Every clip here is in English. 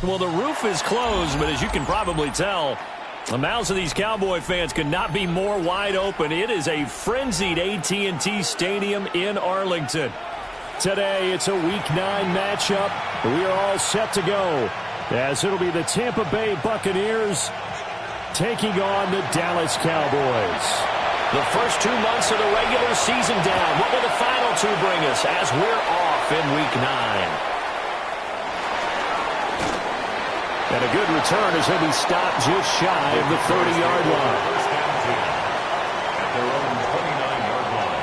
Well, the roof is closed, but as you can probably tell, the mouths of these Cowboy fans could not be more wide open. It is a frenzied AT&T Stadium in Arlington. Today, it's a Week 9 matchup. We are all set to go, as it'll be the Tampa Bay Buccaneers taking on the Dallas Cowboys. The first 2 months of the regular season down. What will the final 2 bring us as we're off in Week 9? And a good return as he'll be stopped just shy of the 30-yard line. First down team at their own 29-yard line.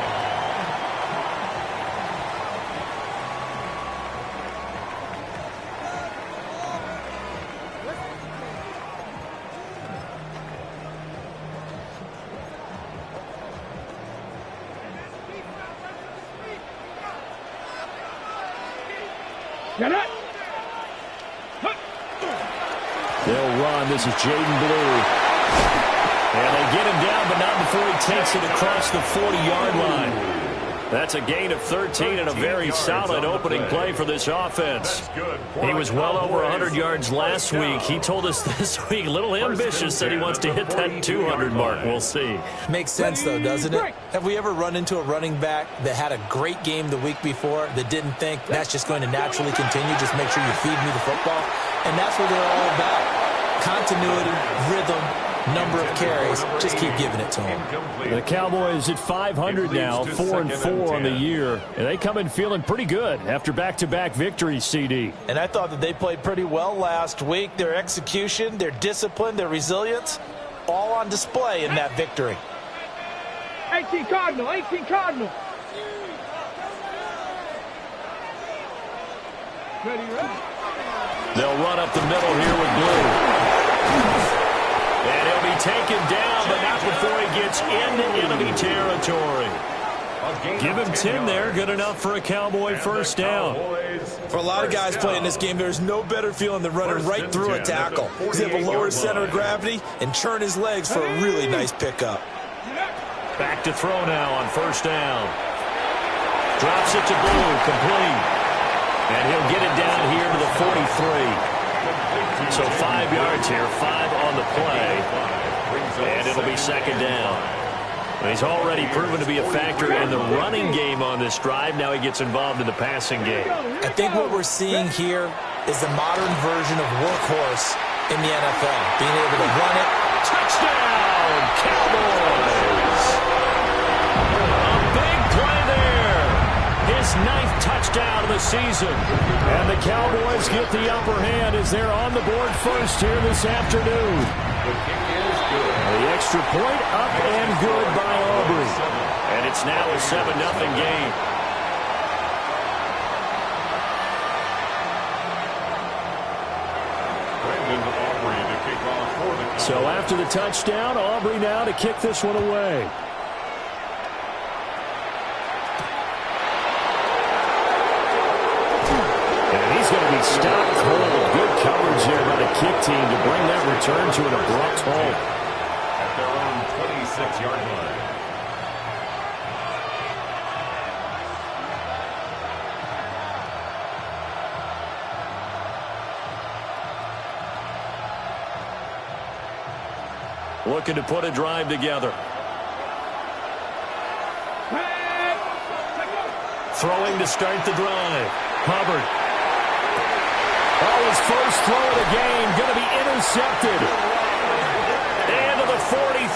Get it. They'll run. This is Jaden Blue. And they get him down, but not before he takes it across the 40-yard line. That's a gain of 13 and a very solid opening play for this offense. He was well over 100 yards last week. He told us this week, a little ambitious, said he wants to hit that 200 mark. We'll see. Makes sense, though, doesn't it? Have we ever run into a running back that had a great game the week before that didn't think that's just going to naturally continue? Just make sure you feed me the football. And that's what they're all about. Continuity, rhythm, number of carries. Just keep giving it to them. The Cowboys at 500 now, 4-4 on the year. And they come in feeling pretty good after back-to-back victories, CD. And I thought that they played pretty well last week. Their execution, their discipline, their resilience, all on display in that victory. 18 Cardinal, 18 Cardinal. Ready? They'll run up the middle here with Blue. And he'll be taken down, but not before he gets into enemy territory. Give him 10 there. Good enough for a Cowboy first down. For a lot of guys playing this game, there's no better feeling than running right through a tackle. He's able to lower his center of gravity and churn his legs for a really nice pickup. Back to throw now on first down. Drops it to Blue, complete. And he'll get it down here to the 43. So 5 yards here, 5 on the play. And it'll be second down. He's already proven to be a factor in the running game on this drive. Now he gets involved in the passing game. I think what we're seeing here is the modern version of workhorse in the NFL. Being able to run it. Touchdown, Cowboys! A big play there. His 9th touchdown of the season. And the Cowboys get the upper hand as they're on the board first here this afternoon. The extra point up and good by Aubrey. And it's now a 7-0 game. So after the touchdown, Aubrey now to kick this one away. And he's going to be stopped cold. Good coverage there by the kick team to bring that return to an abrupt halt. At their own 26-yard line. Looking to put a drive together. Throwing to start the drive. Hubbard. Oh, his first throw of the game going to be intercepted. And to the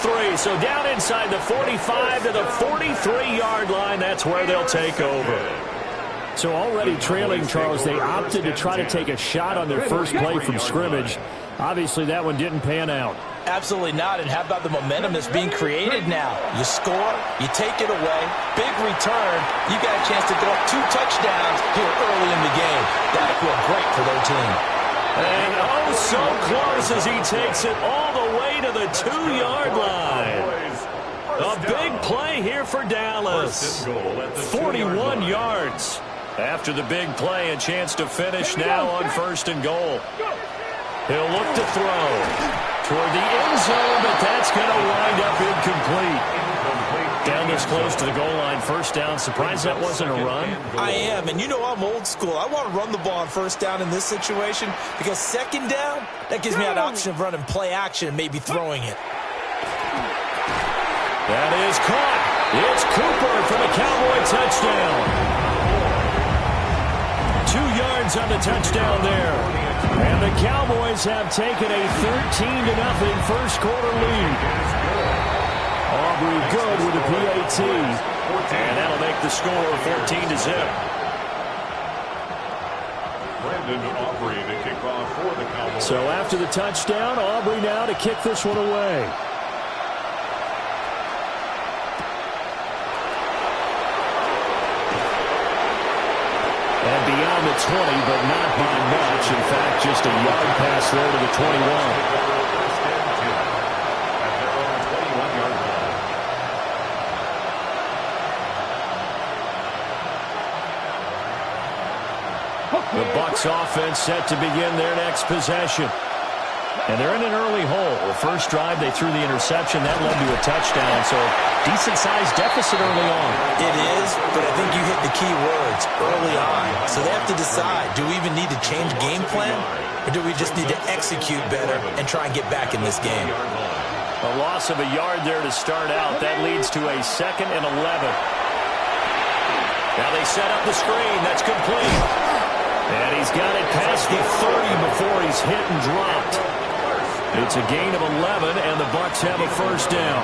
43. So down inside the 45 to the 43-yard line. That's where they'll take over. So already trailing, Charles, they opted to try to take a shot on their first play from scrimmage. Obviously, that one didn't pan out. Absolutely not. And how about the momentum that's being created now? You score, you take it away, big return. You got a chance to go up 2 touchdowns here early in the game. That'll feel great for their team. And oh, so close as he takes it all the way to the 2-yard line. A big play here for Dallas. 41 yards. After the big play, a chance to finish now on 1st and goal. He'll look to throw toward the end zone, but that's going to wind up incomplete. Down this close to the goal line, first down. Surprised that wasn't a run? I am, and you know I'm old school. I want to run the ball on first down in this situation because second down, that gives me an option of running play action and maybe throwing it. That is caught. It's Cooper for the Cowboy touchdown. 2 yards on the touchdown there. And the Cowboys have taken a 13-0 first quarter lead. Aubrey good with a PAT. And that'll make the score 14-0. Brandon Aubrey to kick off for the Cowboys. So after the touchdown, Aubrey now to kick this one away. And beyond the 20, but not by much. In fact, just a yard pass there to the 21. The Bucs offense set to begin their next possession. And they're in an early hole. The first drive, they threw the interception. That led to a touchdown. So decent-sized deficit early on. It is, but I think you hit the key words, early on. So they have to decide, do we even need to change game plan? Or do we just need to execute better and try and get back in this game? A loss of a yard there to start out. That leads to a 2nd and 11. Now they set up the screen. That's complete. And he's got it past the 30 before he's hit and dropped. It's a gain of 11, and the Bucs have a first down.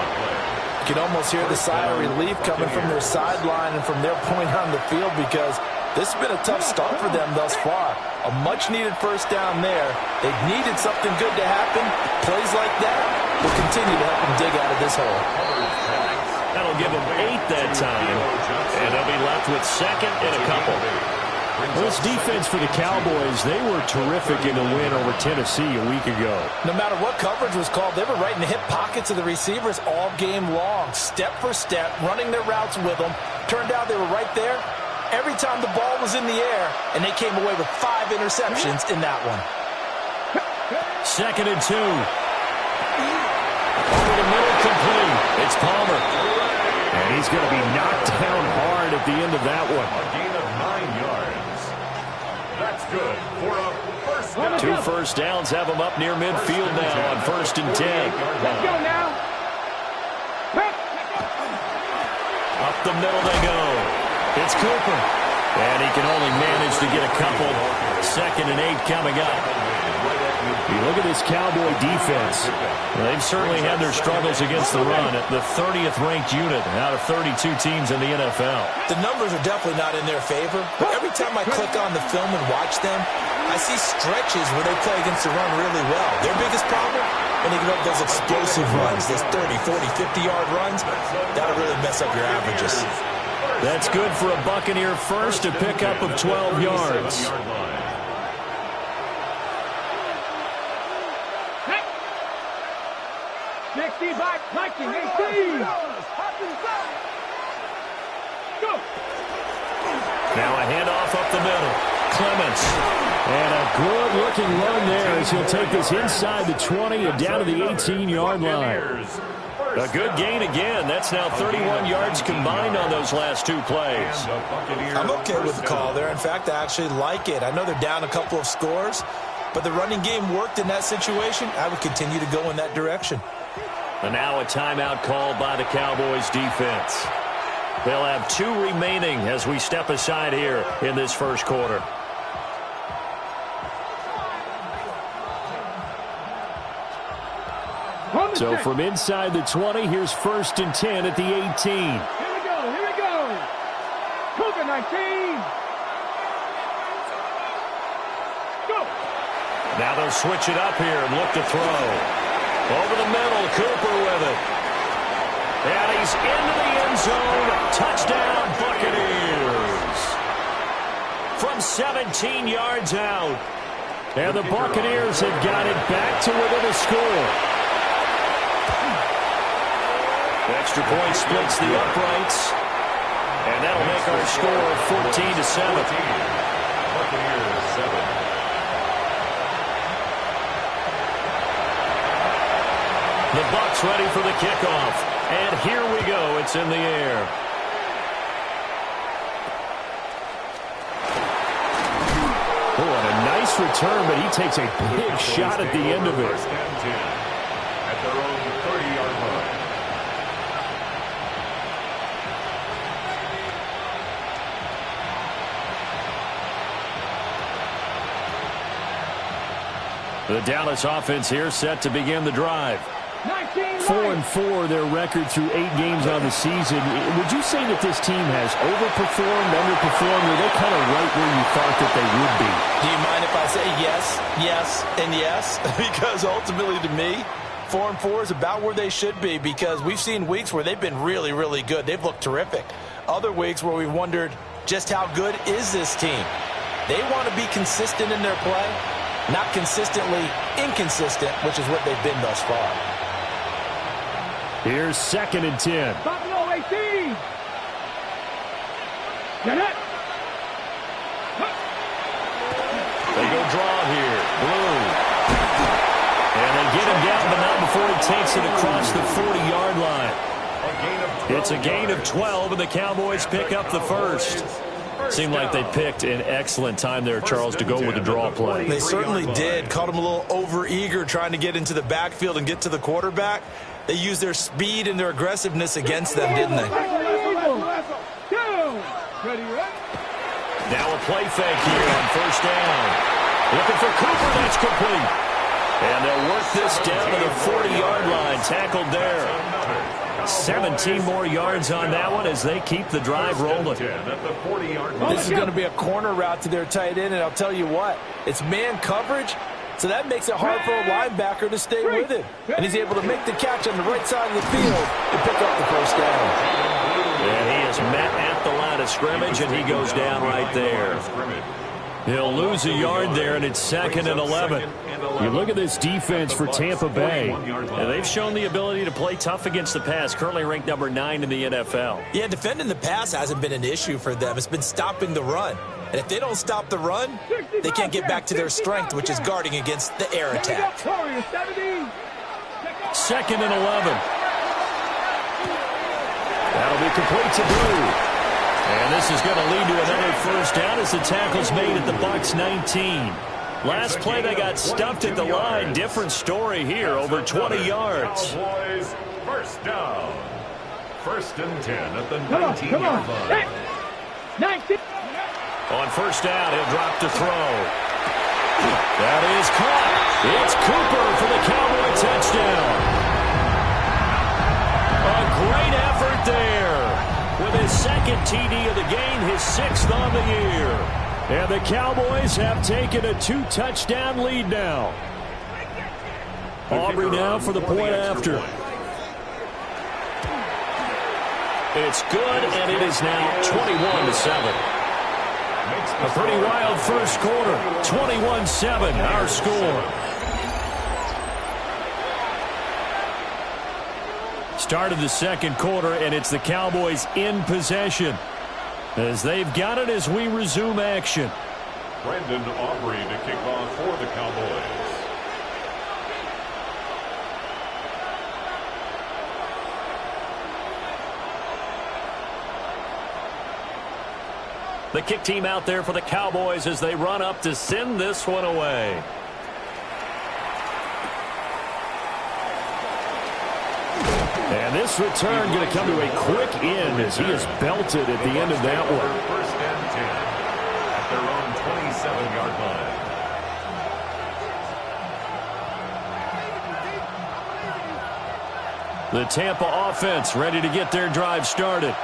You can almost hear the sigh of relief coming from their sideline and from their point on the field because this has been a tough start for them thus far. A much-needed first down there. They've needed something good to happen. Plays like that will continue to help them dig out of this hole. That'll give them 8 that time, and they'll be left with 2nd and a couple. Well, this defense for the Cowboys, they were terrific in the win over Tennessee a week ago. No matter what coverage was called, they were right in the hip pockets of the receivers all game long, step for step, running their routes with them. Turned out they were right there every time the ball was in the air, and they came away with 5 interceptions in that one. 2nd and 2. Over the middle, complete. It's Palmer. And he's going to be knocked down hard at the end of that one. A gain of 9 yards. That's good for a first down. 2 first downs have them up near midfield now on 1st and 10. Let's go now. Up the middle they go. It's Cooper. And he can only manage to get a couple. 2nd and 8 coming up. You look at this Cowboy defense. They've certainly had their struggles against the run at the 30th ranked unit out of 32 teams in the NFL. The numbers are definitely not in their favor, but every time I click on the film and watch them, I see stretches where they play against the run really well. Their biggest problem, when they get up those explosive runs, those 30, 40, 50-yard runs, that'll really mess up your averages. That's good for a Buccaneer first, a pickup of 12 yards. 60 back, punching, 18. Go. Now a handoff up the middle. Clements. And a good-looking run there as he'll take this inside the 20 and down to the 18-yard line. A good gain again. That's now 31 yards combined on those last 2 plays. I'm okay with the call there. In fact, I actually like it. I know they're down a couple of scores, but the running game worked in that situation. I would continue to go in that direction. And now a timeout called by the Cowboys defense. They'll have 2 remaining as we step aside here in this first quarter. So from inside the 20, here's 1st and 10 at the 18. Here we go. Cougar 19. Go. Now they'll switch it up here and look to throw. Over the middle, Cooper with it. And he's into the end zone. Touchdown, Buccaneers. From 17 yards out. And the Buccaneers have got it back to within a score. The extra point splits the uprights. And that'll make our score 14-7. Buccaneers 7. The Bucs ready for the kickoff. And here we go. It's in the air. Oh, and a nice return, but he takes a big shot at the end of it. First and 10 at their own 30-yard line. The Dallas offense here set to begin the drive. 4-4 their record through 8 games on the season. Would you say that this team has overperformed, underperformed, or they're kind of right where you thought that they would be? Do you mind if I say yes, yes, and yes? Because ultimately to me, 4-4 is about where they should be, because we've seen weeks where they've been really, really good. They've looked terrific. Other weeks where we've wondered just how good is this team. They want to be consistent in their play, not consistently inconsistent, which is what they've been thus far. Here's 2nd and 10. Buffalo 18. Get it. They go draw here. Blue. And they get him down, but not before he takes it across the 40-yard line. It's a gain of 12, and the Cowboys pick up the first. Seemed like they picked an excellent time there, Charles, to go with the draw play. They certainly did. Caught him a little over-eager trying to get into the backfield and get to the quarterback. They used their speed and their aggressiveness against them, didn't they? Now a play fake here on first down. Looking for Cooper. That's complete. And they'll work this down to the 40-yard line. Tackled there. 17 more yards on that one as they keep the drive rolling. This is going to be a corner route to their tight end, and I'll tell you what, it's man coverage, so that makes it hard for a linebacker to stay with him. And he's able to make the catch on the right side of the field and pick up the first down. And he is met at the line of scrimmage, and he goes down right there. He'll lose a yard there, and it's 2nd and 11. You look at this defense for Tampa Bay. And they've shown the ability to play tough against the pass, currently ranked number 9 in the NFL. Yeah, defending the pass hasn't been an issue for them. It's been stopping the run. And if they don't stop the run, they can't get back to their strength, which is guarding against the air attack. 2nd and 11. That'll be complete to Blue. And this is going to lead to another first down as the tackle's made at the Bucs 19. Last play they got stuffed at the line. Different story here, over 20 yards. Cowboys, first down. 1st and 10 at the 19-yard line. 19. On first down, he'll drop to throw. That is caught. It's Cooper for the Cowboy touchdown. A great effort there. With his 2nd TD of the game, his 6th on the year. And the Cowboys have taken a 2-touchdown lead now. Aubrey now for the point after. It's good, and it is now 21-7. A pretty wild first quarter. 21-7, our score. Start of the 2nd quarter, and it's the Cowboys in possession as they've got it as we resume action. Brandon Aubrey to kick off for the Cowboys. The kick team out there for the Cowboys as they run up to send this one away. And this return going to come to a quick end as he is belted at the end of that one. 1st and 10 at their own 27-yard line. The Tampa offense ready to get their drive started.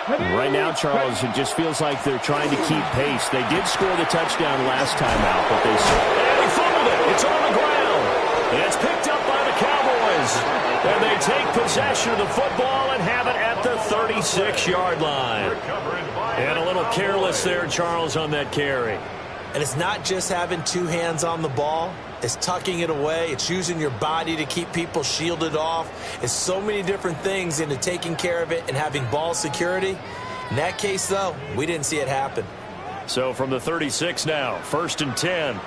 Right now, Charles, it just feels like they're trying to keep pace. They did score the touchdown last time out, but they fumbled it. It's on the ground. And it's picked up by the Cowboys. And they take possession of the football and have it at the 36-yard line. And a little careless there, Charles, on that carry. And it's not just having 2 hands on the ball. It's tucking it away. It's using your body to keep people shielded off. It's so many different things into taking care of it and having ball security. In that case, though, we didn't see it happen. So from the 36 now, 1st and 10.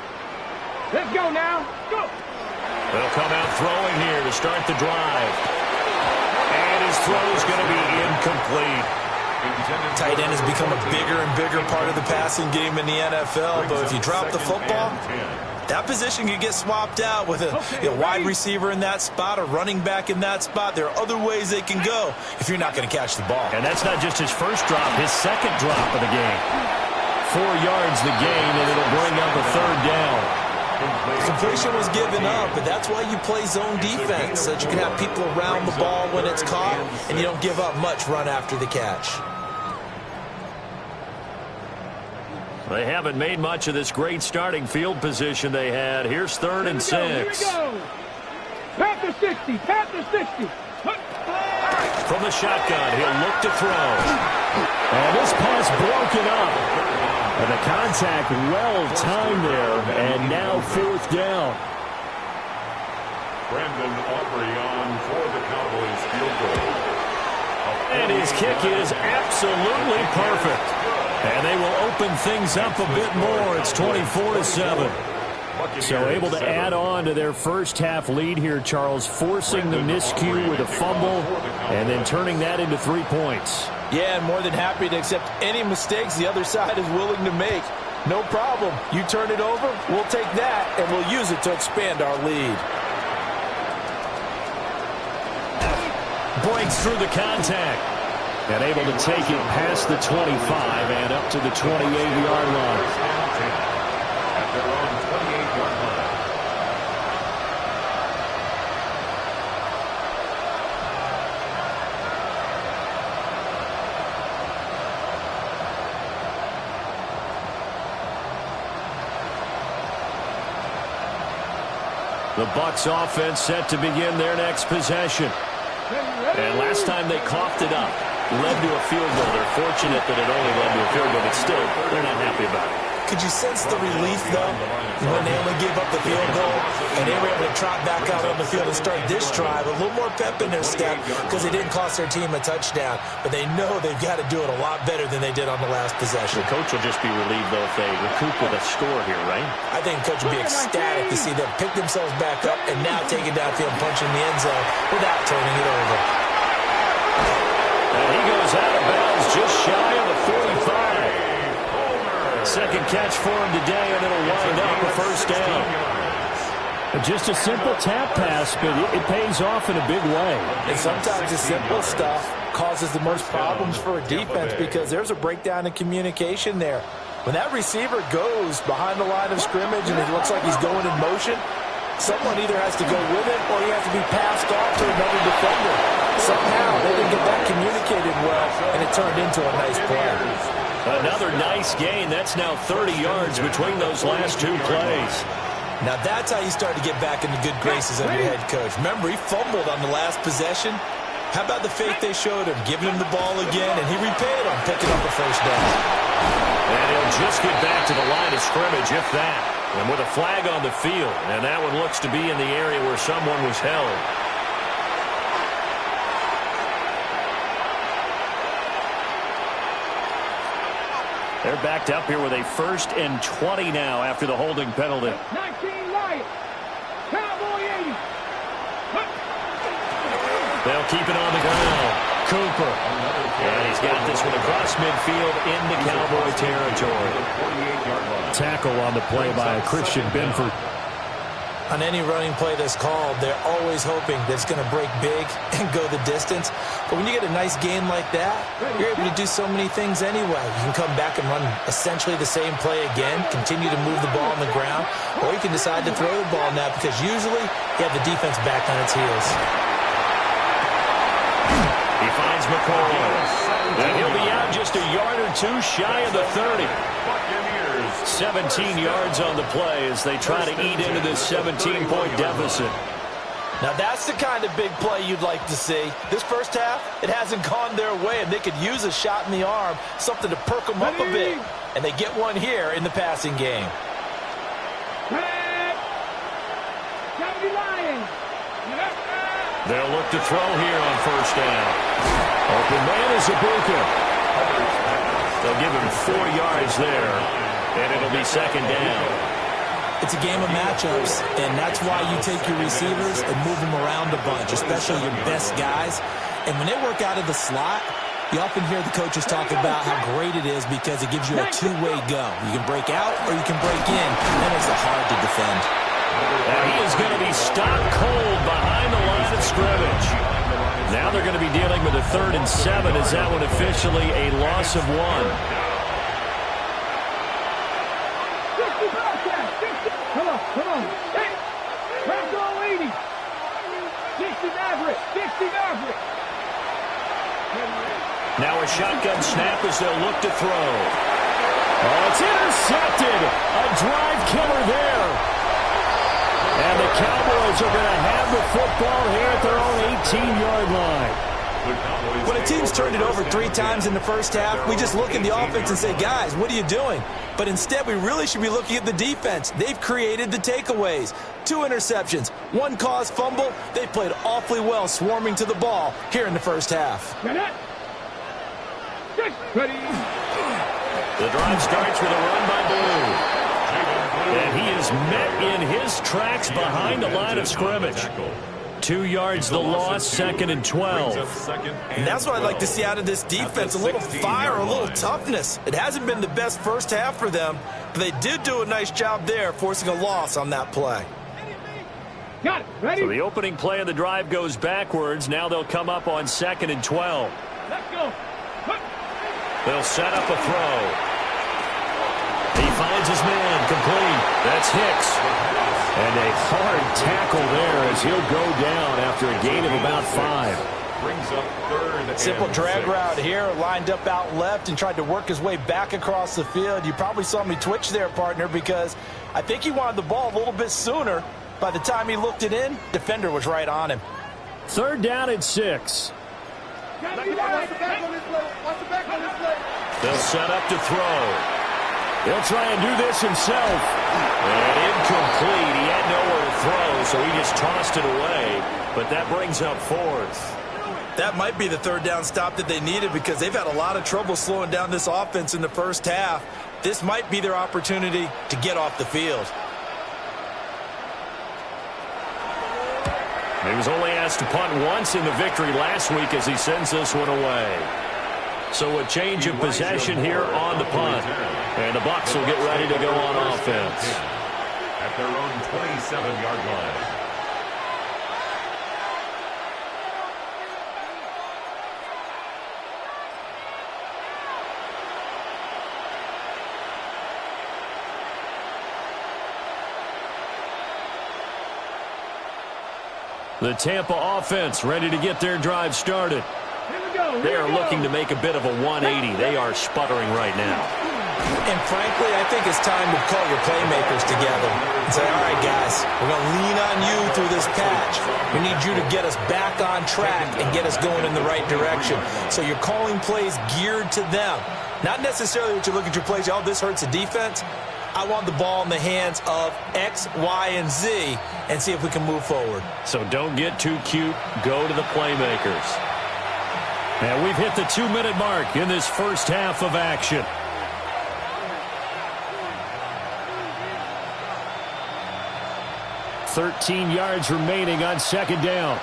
Let's go now. Go. They'll come out throwing here to start the drive. And his throw is going to be incomplete. Tight end has become a bigger and bigger part of the passing game in the NFL, but if you drop the football, that position can get swapped out with a wide receiver in that spot, a running back in that spot. There are other ways they can go if you're not going to catch the ball. And that's not just his first drop, his second drop of the game. 4 yards the gain, and it'll bring up a third down. Completion was given up, but that's why you play zone defense, so that you can have people around the ball when it's caught, and you don't give up much run after the catch. They haven't made much of this great starting field position they had. Here's 3rd and 6. Here we go. Pat the 60. Pat the 60. From the shotgun, he'll look to throw. And this pass broken up. And the contact well-timed there, and now 4th down. Brandon Aubrey on for the Cowboys field goal. And his kick is absolutely perfect. And they will open things up a bit more. It's 24-7. So able to add on to their first half lead here, Charles, forcing the miscue with a fumble and then turning that into 3 points. Yeah, and more than happy to accept any mistakes the other side is willing to make. No problem. You turn it over, we'll take that, and we'll use it to expand our lead. Breaks through the contact. And able to take it past the 25 and up to the 28-yard line. At their own 28-yard line. The Bucs offense set to begin their next possession. And last time they coughed it up, led to a field goal. They're fortunate that it only led to a field goal, but still, they're not happy about it. Could you sense the relief, though, when they only gave up the field goal and they were able to trot back out on the field and start this drive? A little more pep in their step because they didn't cost their team a touchdown, but they know they've got to do it a lot better than they did on the last possession. The coach will just be relieved, though, if they recoup with a score here, right? I think the coach will be ecstatic to see them pick themselves back up and now take it downfield, punch in the end zone without turning it over. And he goes out of bounds just shy of the 45. Second catch for him today, and it'll wind up a first down. Just a simple tap pass, but it pays off in a big way. And sometimes the simple stuff causes the most problems for a defense because there's a breakdown in communication there. When that receiver goes behind the line of scrimmage and it looks like he's going in motion, someone either has to go with it or he has to be passed off to another defender. Somehow they didn't get that communicated well, and it turned into a nice play. Another nice gain. That's now 30 yards between those last 2 plays. Now that's how you start to get back in the good graces of your head coach. Remember, he fumbled on the last possession. How about the faith they showed him, giving him the ball again, and he repaid on picking up a first down. And he'll just get back to the line of scrimmage, if that. And with a flag on the field, and that one looks to be in the area where someone was held. They're backed up here with a 1st and 20 now after the holding penalty. 19 Lions. Cowboy 80. They'll keep it on the ground. Cooper. And he's got this one across midfield into Cowboy territory. Tackle on the play by Christian Benford. On any running play that's called, they're always hoping that it's going to break big and go the distance. But when you get a nice gain like that, you're able to do so many things anyway. You can come back and run essentially the same play again, continue to move the ball on the ground, or you can decide to throw the ball now because usually you have the defense back on its heels. He finds McCoy. And he'll be out just a yard or 2 shy of the 30. 17 yards on the play as they try to eat into this 17-point deficit. Now that's the kind of big play you'd like to see. This first half, it hasn't gone their way, and they could use a shot in the arm, something to perk them up a bit. And they get one here in the passing game. They'll look to throw here on first down. Open man is Ibuka. They'll give him 4 yards there, and it'll be second down. It's a game of matchups, and that's why you take your receivers and move them around a bunch, especially your best guys, And when they work out of the slot, you often hear the coaches talk about how great it is because it gives you a two-way go. You can break out or you can break in. That makes it hard to defend. And he is going to be stopped cold behind the line of scrimmage. Now they're going to be dealing with a 3rd and 7. Is that one officially a loss of 1? Come on. Hey, let's go, 80. 60 Maverick. 60 Maverick. Now a shotgun snap as they'll look to throw. Oh, it's intercepted. A drive killer there. And the Cowboys are going to have the football here at their own 18-yard line. When a team's turned it over 3 times in the first half, we just look at the offense and say, guys, what are you doing? But instead, we really should be looking at the defense. They've created the takeaways. 2 interceptions, 1 caused fumble. They played awfully well swarming to the ball here in the first half. Ready. The drive starts with a run by Blue. And he is met in his tracks behind the line of scrimmage. 2 yards the loss, 2nd and 12. And that's what I'd like to see out of this defense, a little fire, a little toughness. It hasn't been the best first half for them, but they did do a nice job there, forcing a loss on that play. Got it. Ready? So the opening play of the drive goes backwards. Now they'll come up on 2nd and 12. Let's go. They'll set up a throw. He finds his man, complete. That's Hicks. And a hard tackle there as he'll go down after a gain of about 5. Brings up 3rd. Simple drag 6. route here, lined up out left and tried to work his way back across the field. You probably saw me twitch there, partner, because I think he wanted the ball a little bit sooner. By the time he looked it in, defender was right on him. 3rd down and 6. Watch the back on this play. Watch the back on this play. They'll set up to throw. He'll try and do this himself. And incomplete. He had nowhere to throw, so he just tossed it away. But that brings up 4th. That might be the 3rd down stop that they needed because they've had a lot of trouble slowing down this offense in the first half. This might be their opportunity to get off the field. He was only asked to punt once in the victory last week as he sends this one away. So a change of possession here on the punt. And the Bucs will get ready to go on offense. At their own 27-yard line. The Tampa offense ready to get their drive started. They are looking to make a bit of a 180. They are sputtering right now. And frankly, I think it's time to call your playmakers together and say, all right, guys, we're going to lean on you through this patch. We need you to get us back on track and get us going in the right direction. So you're calling plays geared to them. Not necessarily what you look at your plays, oh, this hurts the defense. I want the ball in the hands of X, Y, and Z and see if we can move forward. So don't get too cute. Go to the playmakers. And we've hit the 2-minute mark in this first half of action. $13 yards remaining on 2nd down.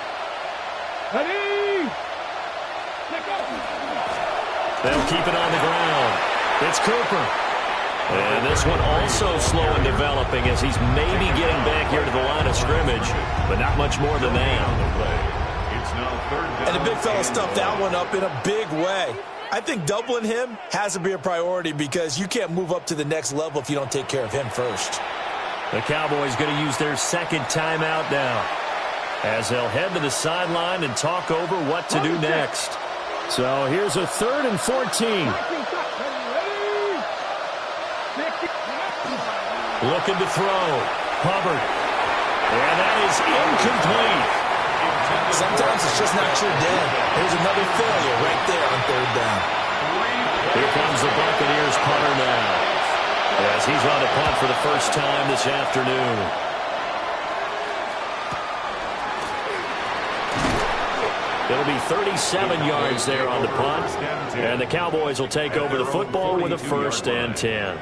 Ready? They'll keep it on the ground. It's Cooper. And this one also slow in developing as he's maybe getting back here to the line of scrimmage, but not much more than that. It's now 3rd down. And the big fella stuffed that one up in a big way. I think doubling him has to be a priority because you can't move up to the next level if you don't take care of him first. The Cowboys going to use their 2nd timeout now as they'll head to the sideline and talk over what to do next. So here's a 3rd and 14. Looking to throw. Hubbard. And that is incomplete. Sometimes it's just not your day. Here's another failure right there on 3rd down. Here comes the Buccaneers punter now, as he's on to punt for the first time this afternoon. It'll be 37 yards there on the punt, and the Cowboys will take over the football with a 1st and 10.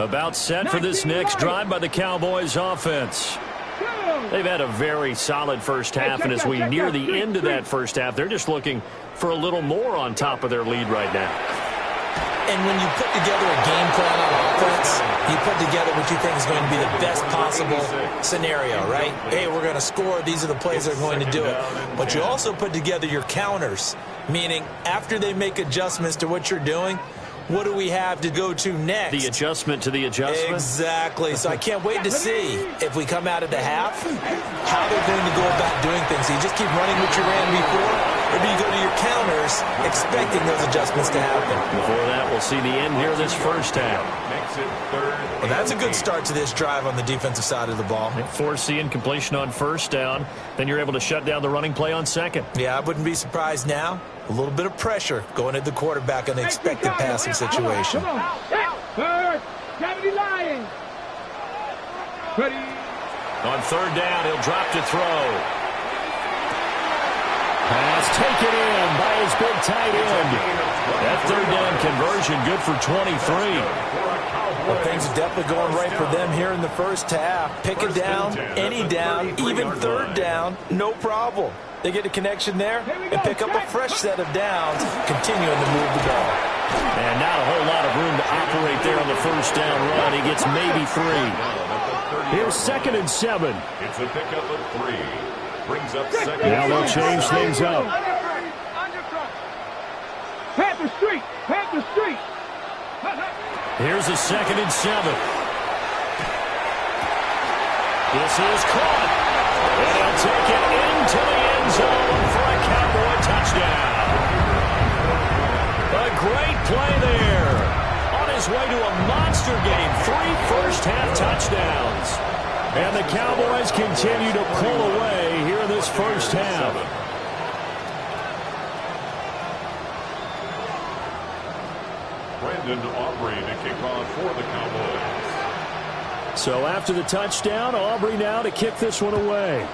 About set for this next drive by the Cowboys offense. They've had a very solid first half, and as we near the end of that first half, they're just looking for a little more on top of their lead right now. And when you put together a game plan on offense, you put together what you think is going to be the best possible scenario, right? Hey, we're going to score. These are the plays that are going to do it. But you also put together your counters, meaning after they make adjustments to what you're doing, what do we have to go to next? The adjustment to the adjustment? Exactly. So I can't wait to see if we come out of the half, how they're going to go about doing things. So you just keep running what you ran before, or do you go to your counters expecting those adjustments to happen? Before that, we'll see the end here of this first half. Well, that's a good start to this drive on the defensive side of the ball. Force the incompletion on first down. Then you're able to shut down the running play on second. Yeah, I wouldn't be surprised now. A little bit of pressure going at the quarterback in the expected passing situation. Third, 70 Lions. Ready. On third down, he'll drop to throw. Pass taken in by his big tight end. That third down conversion good for 23. Well, things are definitely going right for them here in the first half. Pick it down, any down, even third down, no problem. They get a connection there and pick up a fresh set of downs, continuing to move the ball. And not a whole lot of room to operate there on the first down run. He gets maybe 3. Here's 2nd and 7. It's a pickup of 3. Brings up 2nd. Now they'll change things up. Panther Street. Panther Street. Here's a 2nd and 7. This is caught. And he'll take it into the end zone for a Cowboy touchdown. A great play there. On his way to a monster game. 3 first-half touchdowns. And the Cowboys continue to pull away here in this first half. Brandon Aubrey to kick off for the Cowboys. So after the touchdown, Aubrey now to kick this one away.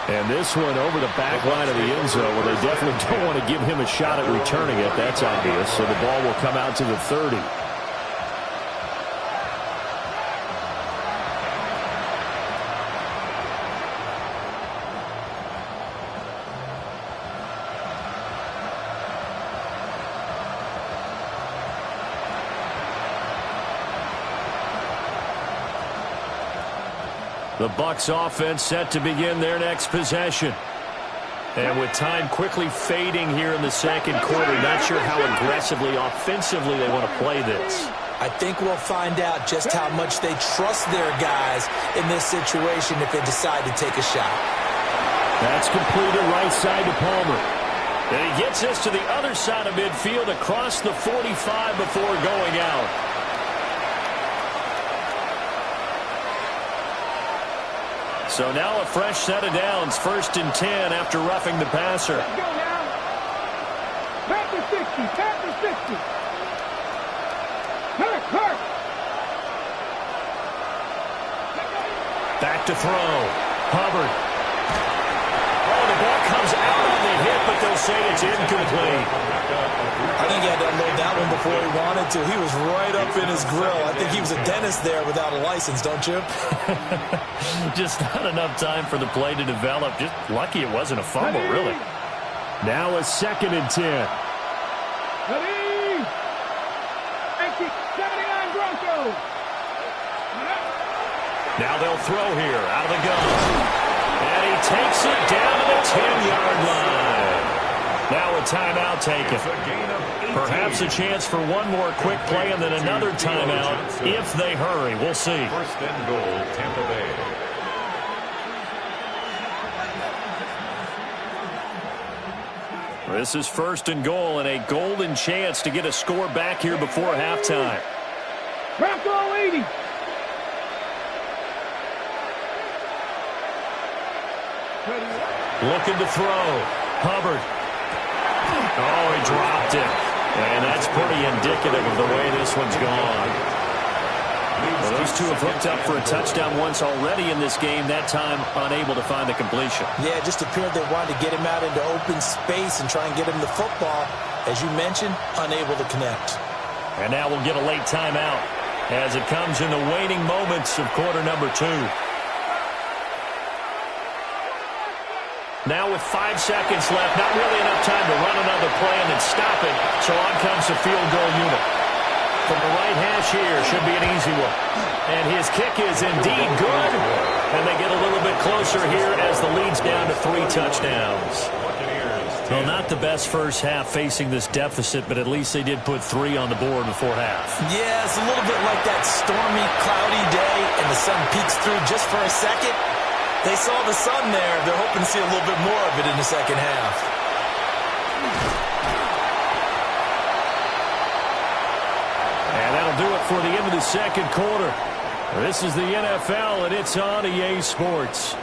And this one over the back line of the end zone, where they definitely don't want to give him a shot at returning it. That's obvious. So the ball will come out to the 30. The Bucs offense set to begin their next possession. And with time quickly fading here in the second quarter, not sure how aggressively, offensively they want to play this. I think we'll find out just how much they trust their guys in this situation if they decide to take a shot. That's completed right side to Palmer. And he gets us to the other side of midfield across the 45 before going out. So now a fresh set of downs, 1st and 10 after roughing the passer. Let's go now. Panther 60. Panther 60. Hurt. Back to throw. Hubbard. Oh, the ball comes out on the hit, but they'll say it's incomplete. I think he had to unload that one before he wanted to. He was right up in his grill. I think he was a dentist there without a license, don't you? Just not enough time for the play to develop. Just lucky it wasn't a fumble, really. Now a 2nd and 10. Ready. 79 Broncos. Now they'll throw here out of the gun. And he takes it down to the 10-yard line. Now a timeout taken. Perhaps a chance for one more quick play and then another timeout if they hurry. We'll see. 1st and goal, Tampa Bay. This is 1st and goal and a golden chance to get a score back here before halftime. Bronco 80. Looking to throw. Hubbard. Oh, he dropped it. And that's pretty indicative of the way this one's gone. Well, those two have hooked up for a touchdown once already in this game, that time unable to find the completion. Yeah, it just appeared they wanted to get him out into open space and try and get him the football. As you mentioned, unable to connect. And now we'll get a late timeout as it comes in the waning moments of quarter number 2. Now with 5 seconds left, not really enough time to run another play and then stop it. So on comes the field goal unit. From the right hash here, should be an easy one. And his kick is indeed good. And they get a little bit closer here as the lead's down to 3 touchdowns. Well, not the best first half facing this deficit, but at least they did put 3 on the board before half. Yeah, it's a little bit like that stormy, cloudy day, and the sun peeks through just for a second. They saw the sun there. They're hoping to see a little bit more of it in the second half. And that'll do it for the end of the second quarter. This is the NFL, and it's on EA Sports.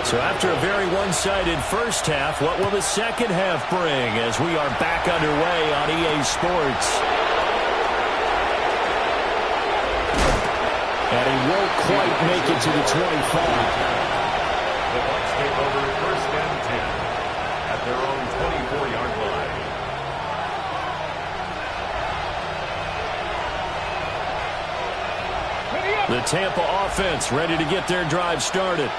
So after a very one-sided first half, what will the second half bring as we are back underway on EA Sports? And he won't quite make it to the 25. The Bucs take over 1st and 10 at their own 24-yard line. The Tampa offense ready to get their drive started.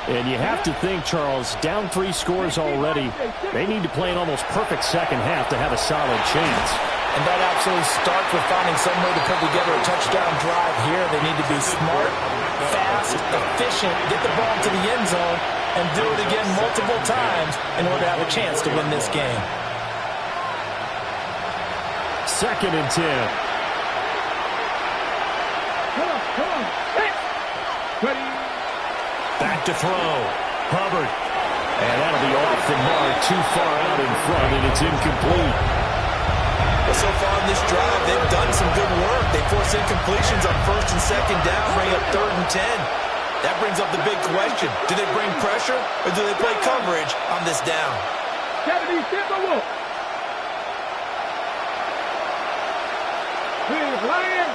And you have to think, Charles, down 3 scores already. They need to play an almost perfect second half to have a solid chance. And that absolutely starts with finding some way to put together a touchdown drive here. They need to be smart, fast, efficient, get the ball to the end zone, and do it again multiple times in order to have a chance to win this game. 2nd and 10. Come on. Ready. Back to throw. Hubbard. And that'll be off the mark, too far out in front, and it's incomplete. Well, so far in this drive, they've done some good work. They force incompletions on 1st and 2nd down, bring up 3rd and 10. That brings up the big question. Do they bring pressure, or do they play coverage on this down? Kennedy, Timberwolf. Here's Lion.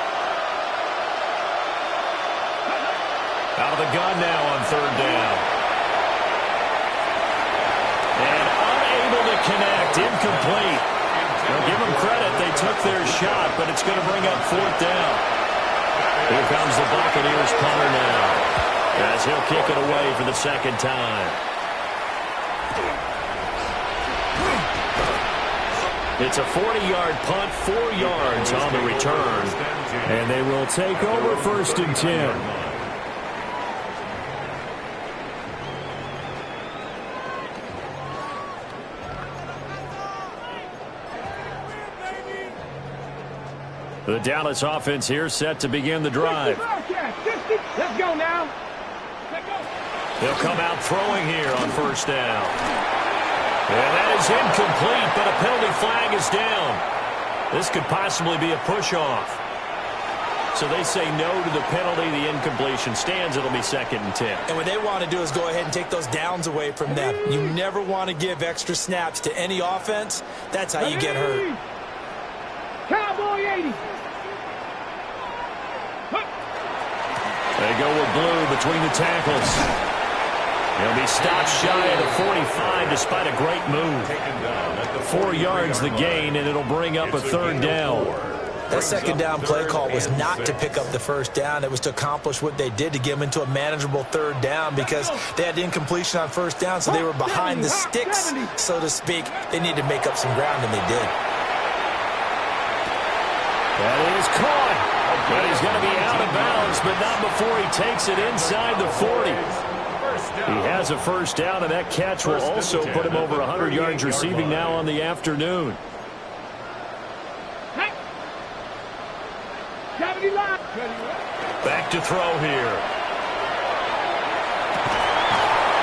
Out of the gun now on 3rd down. And unable to connect. Incomplete. Well, give them credit. They took their shot, but it's going to bring up 4th down. Here comes the Buccaneers punter now, as he'll kick it away for the 2nd time. It's a 40-yard punt, 4 yards on the return. And they will take over 1st and 10. The Dallas offense here set to begin the drive. Let's go now. They'll come out throwing here on 1st down. And that is incomplete, but a penalty flag is down. This could possibly be a push-off. So they say no to the penalty. The incompletion stands. It'll be 2nd and 10. And what they want to do is go ahead and take those downs away from them. You never want to give extra snaps to any offense. That's how you get hurt. Cowboy 80. They go with blue between the tackles. He'll be stopped shy of the 45 despite a great move. 4 yards the gain, and it'll bring up a 3rd down. That 2nd down play call was not to pick up the 1st down. It was to accomplish what they did, to get them into a manageable 3rd down, because they had incompletion on 1st down, so they were behind the sticks, so to speak. They needed to make up some ground, and they did. That is caught. But he's going to be out of bounds, but not before he takes it inside the 40. He has a 1st down, and that catch will also put him over 100 yards receiving now on the afternoon. Back to throw here.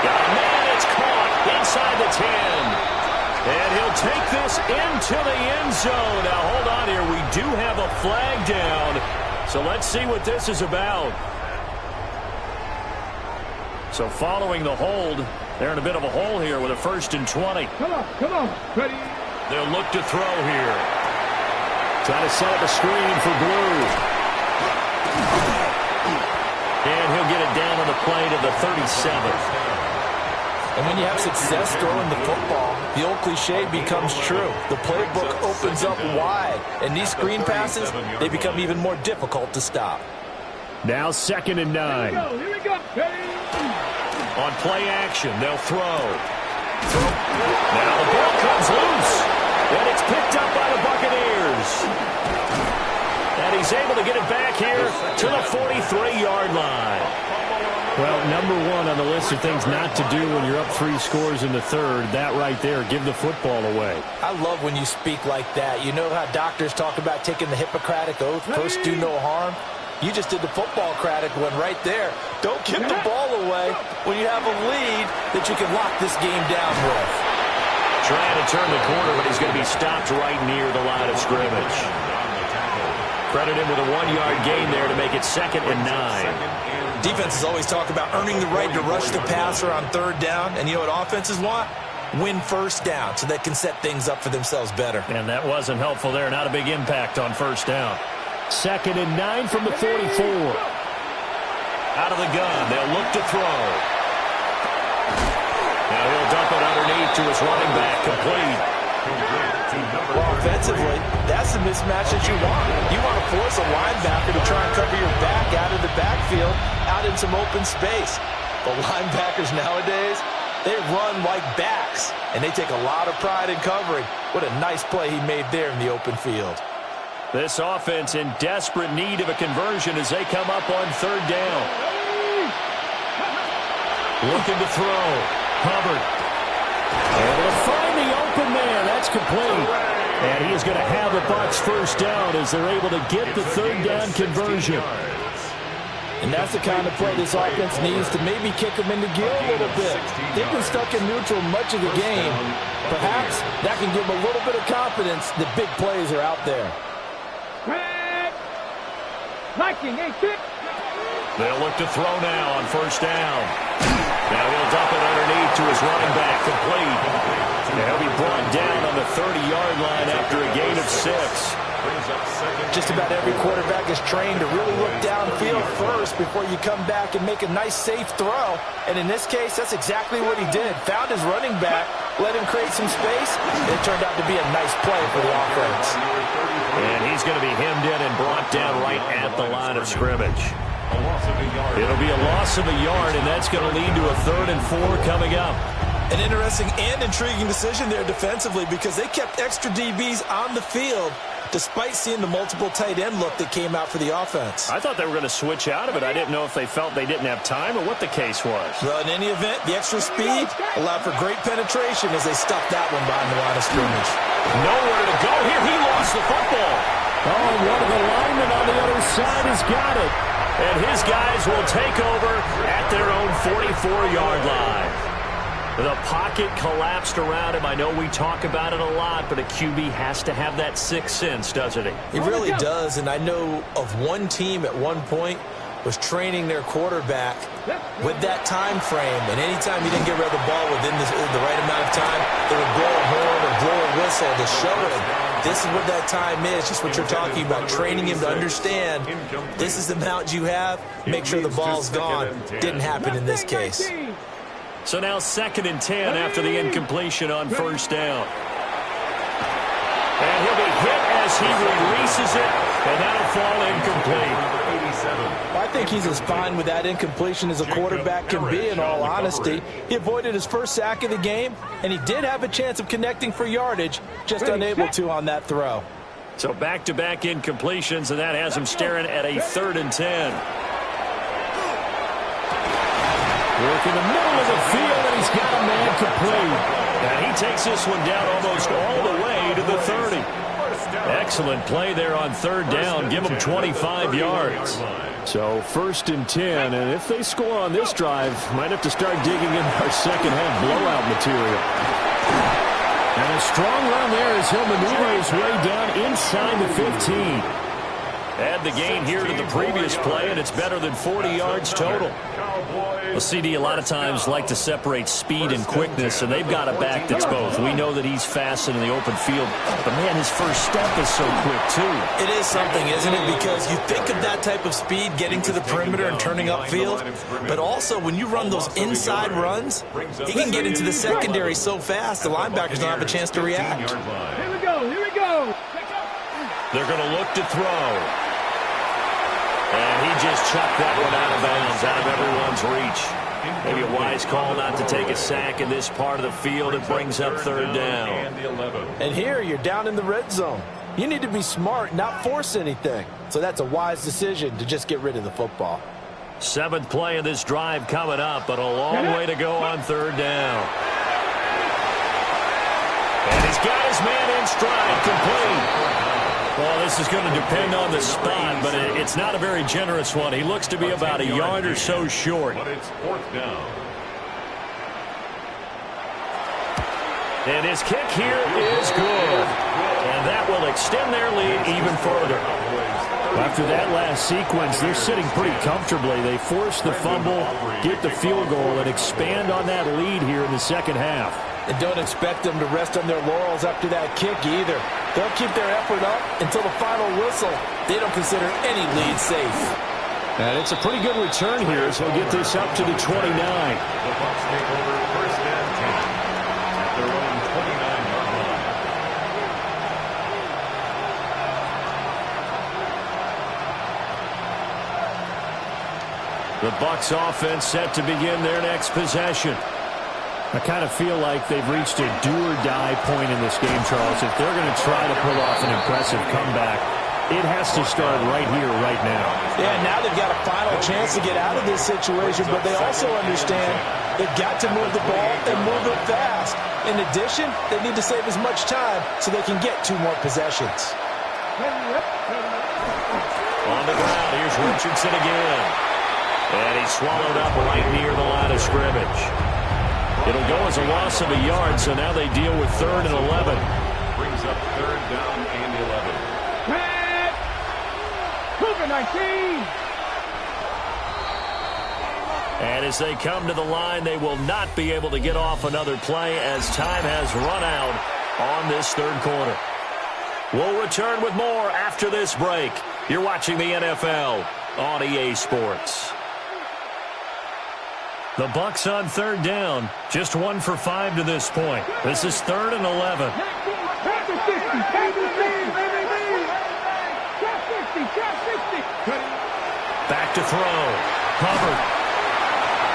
Got a man, it's caught inside the 10. And he'll take this into the end zone. Now, hold on here. We do have a flag down. So let's see what this is about. So following the hold, they're in a bit of a hole here with a 1st and 20. Come on. Ready. They'll look to throw here. Trying to set up a screen for Blue. And he'll get it down on the play to the 37. And when you have success throwing the football, the old cliche becomes true. The playbook opens up wide, and these screen passes, they become even more difficult to stop. Now 2nd and 9. Here we go. On play action, they'll throw. Now the ball comes loose, and it's picked up by the Buccaneers. And he's able to get it back here to the 43-yard line. Well, number one on the list of things not to do when you're up 3 scores in the third, that right there, give the football away. I love when you speak like that. You know how doctors talk about taking the Hippocratic oath, first do no harm? You just did the football-cratic one right there. Don't give the ball away when you have a lead that you can lock this game down with. Trying to turn the corner, but he's going to be stopped right near the line of scrimmage. Credit him with a 1-yard gain there to make it 2nd and 9. Defenses always talk about earning the right to rush the passer on 3rd down, and you know what offenses want? Win 1st down so they can set things up for themselves better. And that wasn't helpful there. Not a big impact on 1st down. 2nd and 9 from the 44. Out of the gun, they'll look to throw. Now he'll dump it underneath to his running back, complete. Well, offensively, that's the mismatch that you want. You want to force a linebacker to try and cover your back out of the backfield, out in some open space. But linebackers nowadays, they run like backs, and they take a lot of pride in covering. What a nice play he made there in the open field. This offense in desperate need of a conversion as they come up on 3rd down. Looking to throw. Hubbard. Able to find the open man. That's complete. And he is going to have the Bucs 1st down as they're able to get the 3rd down conversion. And that's the kind of play this offense needs to maybe kick them into gear a little bit. They've been stuck in neutral much of the game. Perhaps that can give them a little bit of confidence that big plays are out there. Liking, ain't it? They'll look to throw now on 1st down. Now he'll dump it underneath to his running back, complete. And he'll be brought down on the 30-yard line after a gain of 6. Just about every quarterback is trained to really look downfield first before you come back and make a nice, safe throw. And in this case, that's exactly what he did. Found his running back, let him create some space, and it turned out to be a nice play for the offense. And he's going to be hemmed in and brought down right at the line of scrimmage. It'll be a loss of a yard, and that's going to lead to a 3rd and 4 coming up. An interesting and intriguing decision there defensively because they kept extra DBs on the field despite seeing the multiple tight end look that came out for the offense. I thought they were going to switch out of it. I didn't know if they felt they didn't have time or what the case was. Well, in any event, the extra speed allowed for great penetration as they stuffed that one behind the line of scrimmage. Nowhere to go here. He lost the football. Oh, one of the linemen on the other side has got it. And his guys will take over at their own 44-yard line. The pocket collapsed around him. I know we talk about it a lot, but a QB has to have that 6th sense, doesn't he? He really does, and I know of one team at one point was training their quarterback with that time frame, and anytime he didn't get rid of the ball within the right amount of time, they would blow a horn or blow a whistle to show him this is what that time is, just what you're talking about, training him to understand this is the amount you have, make sure the ball's gone. Didn't happen in this case. So now 2nd and 10 after the incompletion on 1st down. And he'll be hit as he releases it, and that'll fall incomplete. I think he's as fine with that incompletion as a quarterback can be, in all honesty. He avoided his 1st sack of the game, and he did have a chance of connecting for yardage, just unable to on that throw. So back-to-back incompletions, and that has him staring at a 3rd and 10. Work in the middle of the field, and he's got a man complete. And he takes this one down almost all the way to the 30. Excellent play there on 3rd down. Give them 25 yards. So 1st and 10, and if they score on this drive, might have to start digging in our second-half blowout material. And a strong run there as he'll maneuver his way down inside the 15. Add the gain here to the previous play, and it's better than 40 yards total. Well, CD a lot of times like to separate speed and quickness, and they've got a back that's both. We know that he's fast in the open field, but, man, his first step is so quick, too. It is something, isn't it? Because you think of that type of speed getting to the perimeter and turning upfield, but also when you run those inside runs, he can get into the secondary so fast the linebackers don't have a chance to react. Here we go, here we go. They're going to look to throw. And he just chucked that one out of bounds, out of everyone's reach. Maybe a wise call not to take a sack in this part of the field. It brings up third down. And here you're down in the red zone. You need to be smart, not force anything. So that's a wise decision to just get rid of the football. 7th play of this drive coming up, but a long way to go on third down. And he's got his man in stride, complete. Well, this is going to depend on the spot, but it's not a very generous one. He looks to be about a yard or so short. But it's 4th down. And his kick here is good. And that will extend their lead even further. After that last sequence, they're sitting pretty comfortably. They force the fumble, get the field goal, and expand on that lead here in the second half. And don't expect them to rest on their laurels after that kick either. They'll keep their effort up until the final whistle. They don't consider any lead safe. And it's a pretty good return here as he'll get this up to the 29. The Bucs take over 1st and 10 at their own 29-yard line. The Bucs offense set to begin their next possession. I kind of feel like they've reached a do-or-die point in this game, Charles. If they're going to try to pull off an impressive comeback, it has to start right here, right now. Yeah, now they've got a final chance to get out of this situation, but they also understand they've got to move the ball and move it fast. In addition, they need to save as much time so they can get 2 more possessions. On the ground, here's Richardson again. And he's swallowed up right near the line of scrimmage. It'll go as a loss of a yard, so now they deal with 3rd and 11. Brings up 3rd down and 11. Pat! Cougar 19! And as they come to the line, they will not be able to get off another play as time has run out on this 3rd quarter. We'll return with more after this break. You're watching the NFL on EA Sports. The Bucs on 3rd down, just 1 for 5 to this point. This is 3rd and 11. Back to throw. Covered.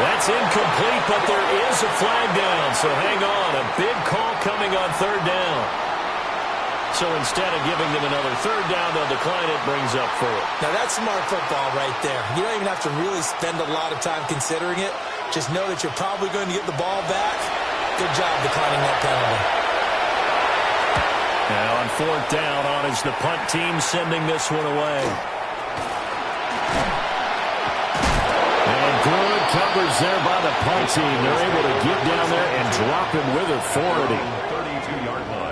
That's incomplete, but there is a flag down, so hang on. A big call coming on 3rd down. So instead of giving them another 3rd down, they'll decline it, brings up 4th. Now that's smart football right there. You don't even have to really spend a lot of time considering it. Just know that you're probably going to get the ball back. Good job declining that penalty. Now on 4th down, on is the punt team sending this one away. And good coverage there by the punt team. They're able to get down there and drop him with authority. 32-yard line.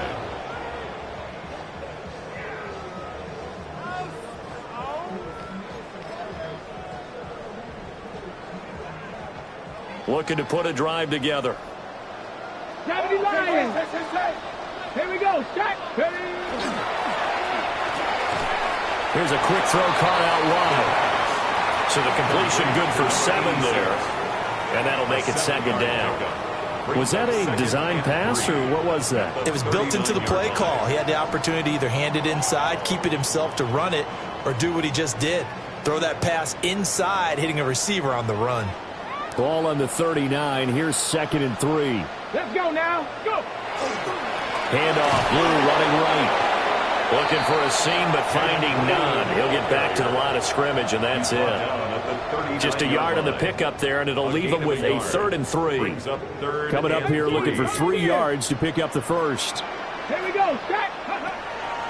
Looking to put a drive together. Deputy Lions! Here we go, shot! Here's a quick throw caught out wide. So the completion good for 7 there. And that'll make it 2nd down. Was that a design pass, or what was that? It was built into the play call. He had the opportunity to either hand it inside, keep it himself to run it, or do what he just did. Throw that pass inside, hitting a receiver on the run. Ball on the 39. Here's 2nd and 3. Let's go now. Go. Handoff, Blue running right. Looking for a seam, but finding none. He'll get back to the line of scrimmage, and that's it. Just a yard on the pickup there, and it'll leave him with a 3rd and 3. Coming up here looking for 3 yards to pick up the first. Here we go. Shot.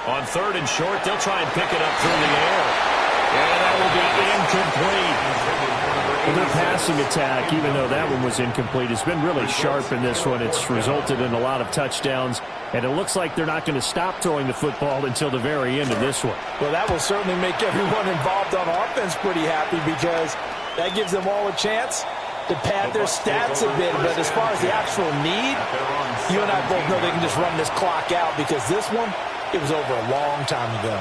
On 3rd and short, they'll try and pick it up through the air. And that will be incomplete. Well, their passing attack, even though that one was incomplete, has been really sharp in this one. It's resulted in a lot of touchdowns, and it looks like they're not going to stop throwing the football until the very end of this one. Well, that will certainly make everyone involved on offense pretty happy because that gives them all a chance to pad their stats a bit. But as far as the actual need, you and I both know they can just run this clock out because this one, it was over a long time ago.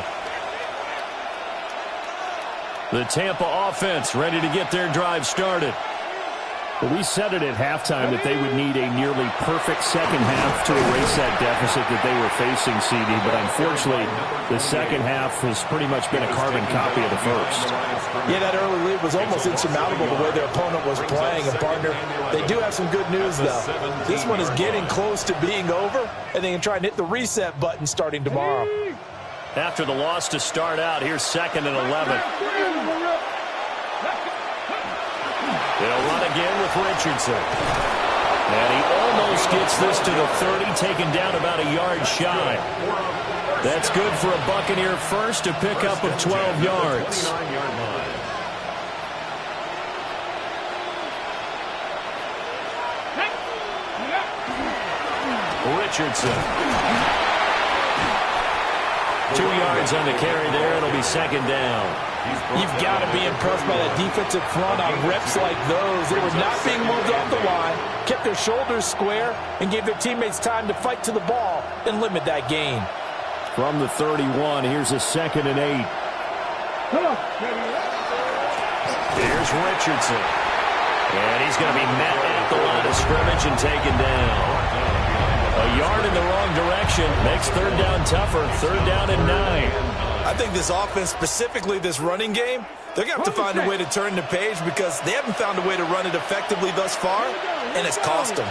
The Tampa offense ready to get their drive started. Well, we said it at halftime that they would need a nearly perfect second half to erase that deficit that they were facing, CD. But unfortunately, the second half has pretty much been a carbon copy of the first. Yeah, that early lead was almost insurmountable the way their opponent was playing. And, partner, they do have some good news, though. This one is getting close to being over, and they can try and hit the reset button starting tomorrow. After the loss to start out, here's 2nd and 11. They'll run again with Richardson. And he almost gets this to the 30, taken down about a yard shy. That's good for a Buccaneer first, a pickup of 12 yards. Richardson. 2 yards on the carry there. It'll be 2nd down. You've got to be impressed by that defensive front on reps like those. They were not being moved off the line, kept their shoulders square, and gave their teammates time to fight to the ball and limit that gain. From the 31, here's a 2nd and 8. Here's Richardson. And he's going to be met at the line of scrimmage and taken down. A yard in the wrong direction makes 3rd down tougher. 3rd down and 9. I think this offense, specifically this running game, they're going to have to find a way to turn the page because they haven't found a way to run it effectively thus far, and it's cost them.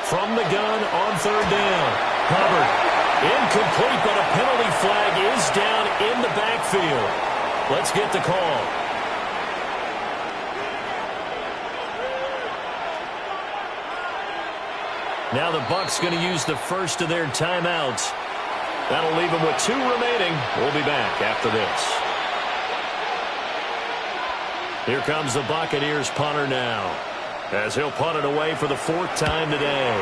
From the gun on 3rd down. Hubbard. Incomplete, but a penalty flag is down in the backfield. Let's get the call. Now the Bucs going to use the first of their timeouts. That'll leave them with 2 remaining. We'll be back after this. Here comes the Buccaneers punter now, as he'll punt it away for the 4th time today.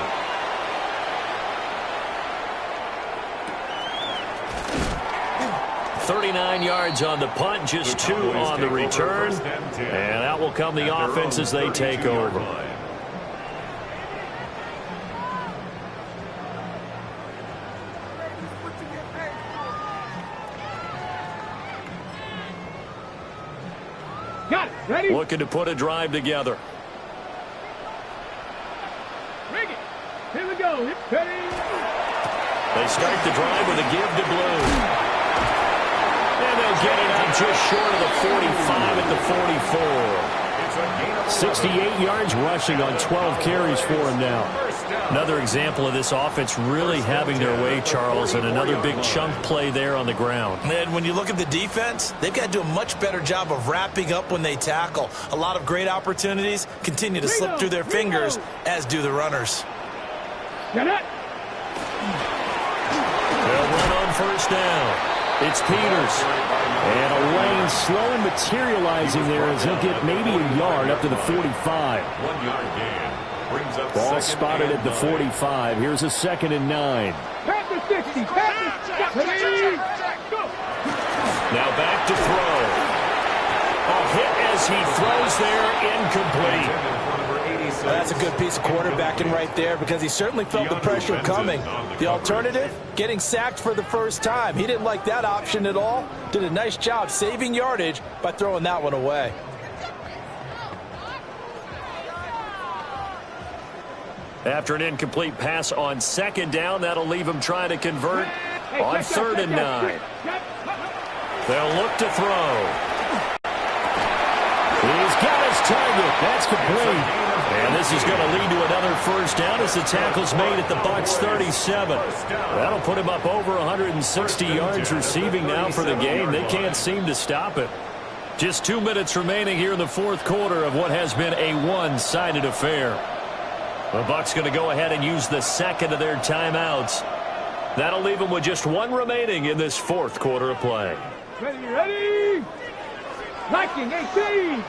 .39 yards on the punt, just 2 on the return. And out will come the offense as they take over. Ready? Looking to put a drive together. Bring it. Here we go. Ready? They start the drive with a give to Blue. And they'll get it out just short of the 45 at the 44. 68 yards rushing on 12 carries for him now. Another example of this offense really having their way, Charles, and another big chunk play there on the ground. And when you look at the defense, they've got to do a much better job of wrapping up when they tackle. A lot of great opportunities continue to slip through their fingers, as do the runners. Get it. They'll run on 1st down. It's Peters. And a lane slowly materializing there as he'll get maybe a yard up to the 45. 1 yard gain. Ball spotted at the 45. Here's a 2nd and 9. Pass the 60. Pass the 60. Go. Now back to throw. A hit as he throws there, incomplete. Well, that's a good piece of quarterbacking right there because he certainly felt the pressure coming. The alternative, getting sacked for the first time. He didn't like that option at all. Did a nice job saving yardage by throwing that one away. After an incomplete pass on 2nd down, that'll leave him trying to convert on 3rd and 9. They'll look to throw. He's got his target. That's complete. And this is going to lead to another 1st down as the tackle's made at the Bucs 37. That'll put him up over 160 yards receiving now for the game. They can't seem to stop it. Just 2 minutes remaining here in the 4th quarter of what has been a one-sided affair. The Bucs going to go ahead and use the 2nd of their timeouts. That'll leave them with just 1 remaining in this 4th quarter of play. Ready? Liking 18.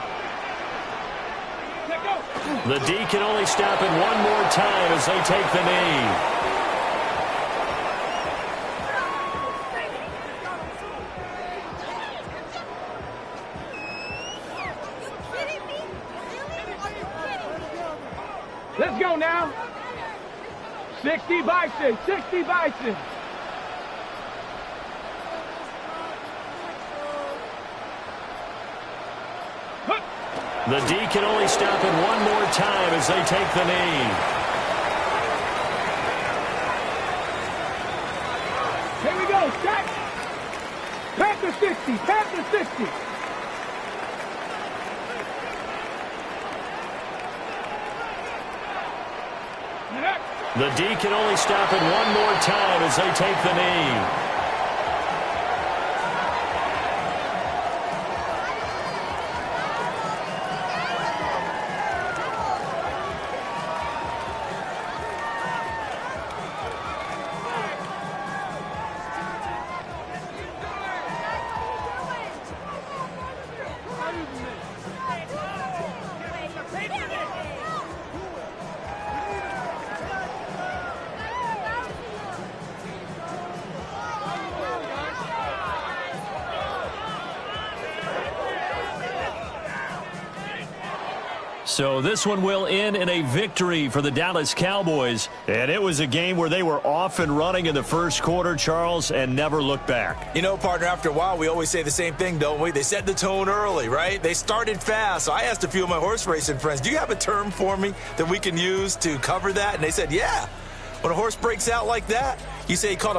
The D can only stop it one more time as they take the knee. Let's go now. 60 Bison, 60 Bison. The D can only stop it one more time as they take the knee. Here we go, set. Panther 60, Panther 60. The D can only stop it one more time as they take the knee. So this one will end in a victory for the Dallas Cowboys. And it was a game where they were off and running in the first quarter, Charles, and never looked back. You know, partner, after a while, we always say the same thing, don't we? They set the tone early, right? They started fast. So I asked a few of my horse racing friends, do you have a term for me that we can use to cover that? And they said, yeah. When a horse breaks out like that, you say he caught a